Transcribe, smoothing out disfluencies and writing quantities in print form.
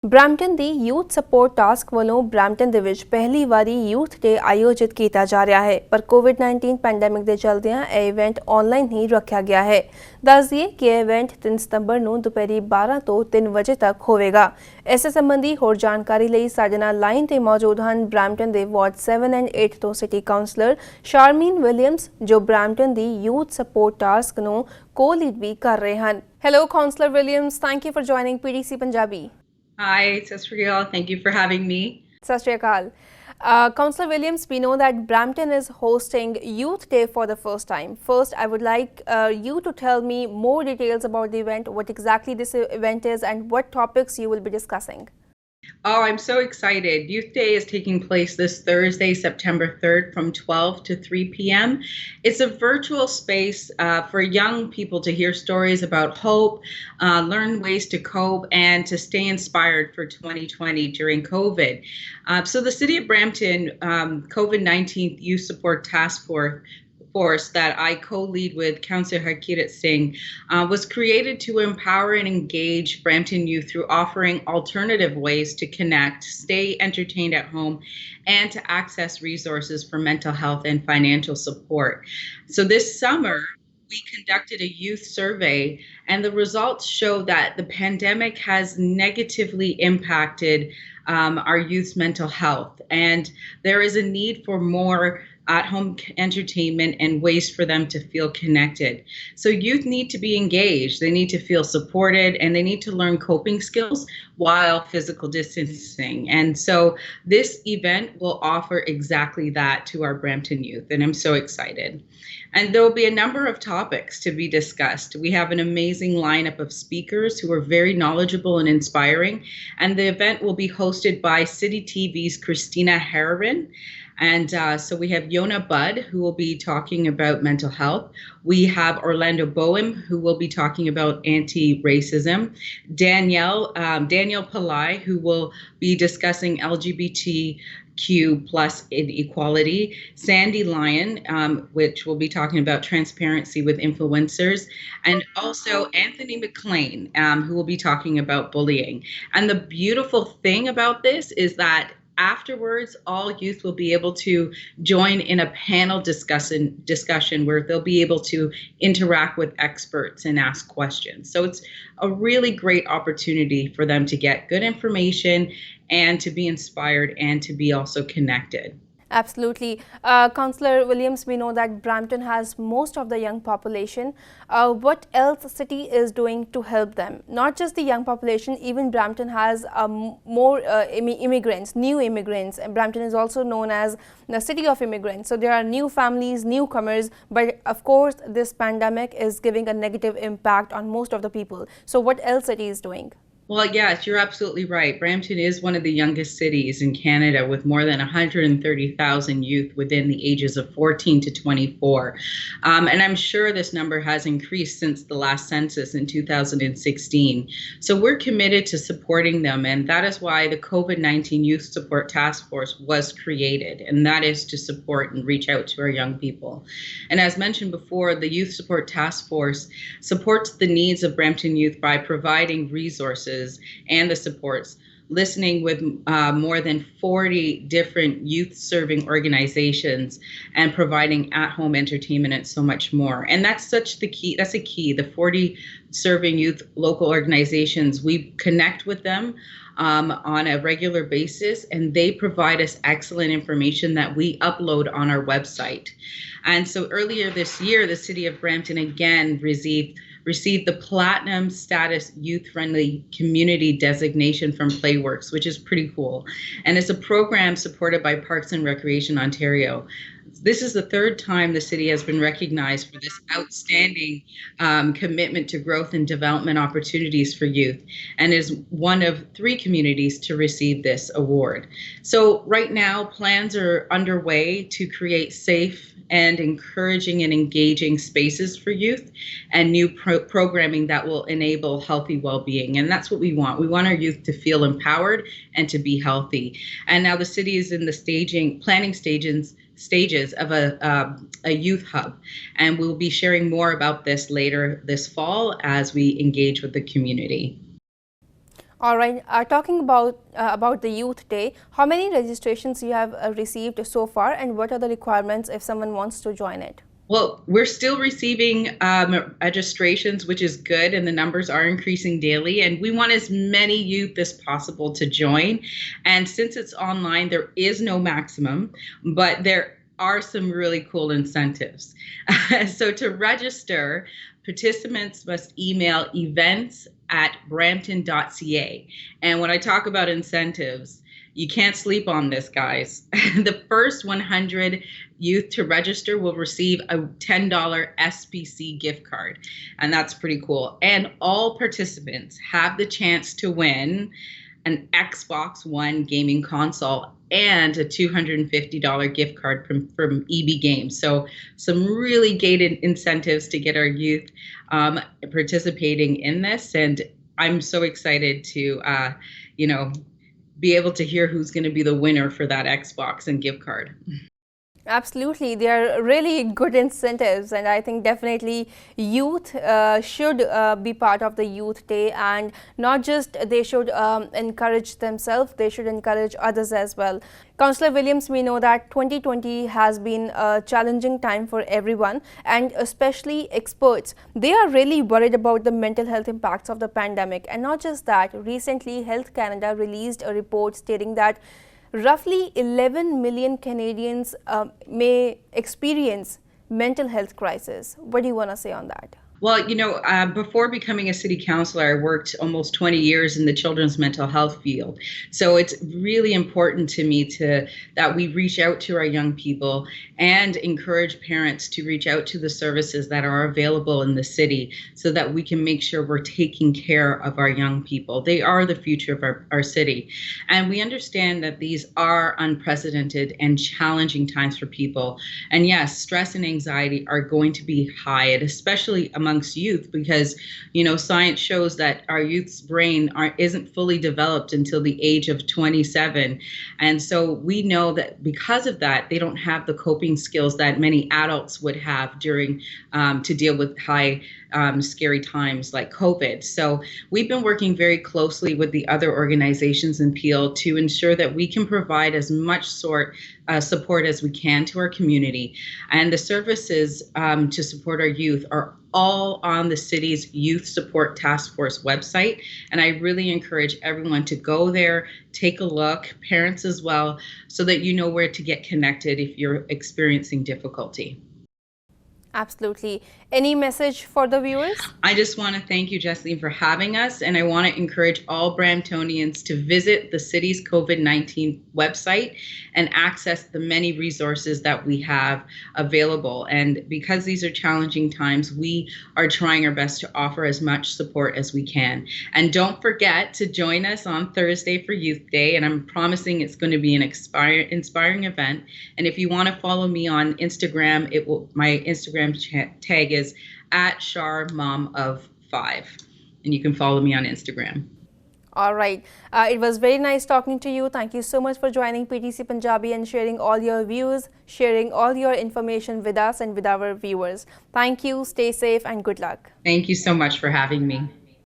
Brampton ਦੀ youth sport task ਵੱਲੋਂ Brampton ਦੇ ਵਿੱਚ ਪਹਿਲੀ ਵਾਰੀ ਯੂਥ ਡੇ ਆਯੋਜਿਤ ਕੀਤਾ ਜਾ ਰਿਹਾ ਹੈ ਪਰ ਕੋਵਿਡ-19 ਪੈਂਡੇਮਿਕ ਦੇ ਚਲਦਿਆਂ ਇਹ ਇਵੈਂਟ ਆਨਲਾਈਨ ਹੀ ਰੱਖਿਆ ਗਿਆ ਹੈ। ਦੱਸ ਦਈਏ ਕਿ ਇਹ ਇਵੈਂਟ 3 ਸਤੰਬਰ ਨੂੰ ਦੁਪਹਿਰੀ 12 ਤੋਂ 3 ਵਜੇ ਤੱਕ ਹੋਵੇਗਾ। ਇਸ ਸੰਬੰਧੀ ਹੋਰ ਜਾਣਕਾਰੀ ਲਈ ਸਾਡੇ ਨਾਲ ਲਾਈਨ ਤੇ ਮੌਜੂਦ ਹਨ ਬਰੈਂਪਟਨ ਦੇ ਵਾਰਡ 7 ਐਂਡ 8 ਤੋਂ ਸਿਟੀ ਕਾਉਂਸਲਰ ਸ਼ਾਰਮੀਨ ਵਿਲੀਅਮਸ ਜੋ ਬਰੈਂਪਟਨ ਦੀ ਯੂਥ ਸਪੋਰਟ ਟਾਸਕ ਨੂੰ co-lead ਵੀ ਕਰ ਰਹੇ ਹਨ। Hello councillor Williams, thank you for joining PDC Punjabi. Hi, Sasriyal. Thank you for having me. Sat Shri Akal. Councillor Williams, we know that Brampton is hosting Youth Day for the first time. First, I would like you to tell me more details about the event, what exactly this event is and what topics you will be discussing. Oh, I'm so excited. Youth Day is taking place this Thursday, September 3rd from 12 to 3 p.m. It's a virtual space for young people to hear stories about hope, learn ways to cope, and to stay inspired for 2020 during COVID. So the City of Brampton COVID-19 Youth Support Task Force that I co-lead with Councillor Harkirat Singh was created to empower and engage Brampton youth through offering alternative ways to connect, stay entertained at home, and to access resources for mental health and financial support. So this summer, we conducted a youth survey, and the results show that the pandemic has negatively impacted our youth's mental health, and there is a need for more at-home entertainment and ways for them to feel connected. So youth need to be engaged, they need to feel supported, and they need to learn coping skills while physical distancing. And so this event will offer exactly that to our Brampton youth, and I'm so excited. And there will be a number of topics to be discussed. We have an amazing lineup of speakers who are very knowledgeable and inspiring, and the event will be hosted by City TV's Christina Harriman. And so we have Yona Budd, who will be talking about mental health. We have Orlando Boehm, who will be talking about anti-racism. Danielle Pillai, who will be discussing LGBTQ plus inequality. Sandy Lyon, which will be talking about transparency with influencers. And also Anthony McLean, who will be talking about bullying. And the beautiful thing about this is that afterwards, all youth will be able to join in a panel discussion where they'll be able to interact with experts and ask questions. So it's a really great opportunity for them to get good information and to be inspired and to be also connected. Absolutely. Councillor Williams, we know that Brampton has most of the young population. What else the city is doing to help them? Not just the young population, even Brampton has more immigrants, new immigrants. And Brampton is also known as the city of immigrants. So there are new families, newcomers, but of course this pandemic is giving a negative impact on most of the people. So what else city is doing? Well, yes, you're absolutely right. Brampton is one of the youngest cities in Canada with more than 130,000 youth within the ages of 14 to 24. And I'm sure this number has increased since the last census in 2016. So we're committed to supporting them. And that is why the COVID-19 Youth Support Task Force was created. And that is to support and reach out to our young people. And as mentioned before, the Youth Support Task Force supports the needs of Brampton youth by providing resources and the supports, listening with more than 40 different youth-serving organizations and providing at-home entertainment and so much more. And that's the key. The 40 serving youth local organizations, we connect with them on a regular basis, and they provide us excellent information that we upload on our website. And so earlier this year, the City of Brampton again received the Platinum Status Youth-Friendly Community designation from Playworks, which is pretty cool. And it's a program supported by Parks and Recreation Ontario. This is the third time the city has been recognized for this outstanding commitment to growth and development opportunities for youth, and is one of 3 communities to receive this award. So right now, plans are underway to create safe and encouraging and engaging spaces for youth and new programming that will enable healthy well-being. And that's what we want. We want our youth to feel empowered and to be healthy. And now the city is in the planning stages of a youth hub. And we'll be sharing more about this later this fall as we engage with the community. All right. Talking about the Youth Day, how many registrations you have received so far, and what are the requirements if someone wants to join it? Well, we're still receiving registrations, which is good, and the numbers are increasing daily. And we want as many youth as possible to join. And since it's online, there is no maximum, but there are some really cool incentives. So to register, participants must email events@brampton.ca. And when I talk about incentives, you can't sleep on this, guys. The first 100 youth to register will receive a $10 SBC gift card, and that's pretty cool. And all participants have the chance to win an Xbox One gaming console and a $250 gift card from EB Games. So some really gated incentives to get our youth participating in this. And I'm so excited to, be able to hear who's going to be the winner for that Xbox and gift card. Absolutely, they are really good incentives, and I think definitely youth should be part of the Youth Day, and not just they should encourage themselves, they should encourage others as well. Councillor Williams, we know that 2020 has been a challenging time for everyone, and especially experts. They are really worried about the mental health impacts of the pandemic, and not just that. Recently, Health Canada released a report stating that roughly 11 million Canadians may experience mental health crisis. What do you want to say on that? Well, before becoming a city councillor, I worked almost 20 years in the children's mental health field. So it's really important to me that we reach out to our young people and encourage parents to reach out to the services that are available in the city so that we can make sure we're taking care of our young people. They are the future of our city. And we understand that these are unprecedented and challenging times for people. And yes, stress and anxiety are going to be high, and especially amongst youth, because science shows that our youth's brain isn't fully developed until the age of 27, and so we know that because of that, they don't have the coping skills that many adults would have during to deal with high scary times like COVID. So we've been working very closely with the other organizations in Peel to ensure that we can provide as much support as we can to our community, and the services to support our youth are all on the city's Youth Support Task Force website. And I really encourage everyone to go there, take a look, parents as well, so that you know where to get connected if you're experiencing difficulty. Absolutely. Any message for the viewers? I just want to thank you, Jesseline, for having us. And I want to encourage all Bramptonians to visit the city's COVID-19 website and access the many resources that we have available. And because these are challenging times, we are trying our best to offer as much support as we can. And don't forget to join us on Thursday for Youth Day. And I'm promising it's going to be an inspiring event. And if you want to follow me on Instagram, my Instagram tag is @SharMomOf5, and you can follow me on Instagram. All right. It was very nice talking to you. Thank you so much for joining PTC Punjabi and sharing all your views, sharing all your information with us and with our viewers. Thank you. Stay safe and good luck. Thank you so much for having me.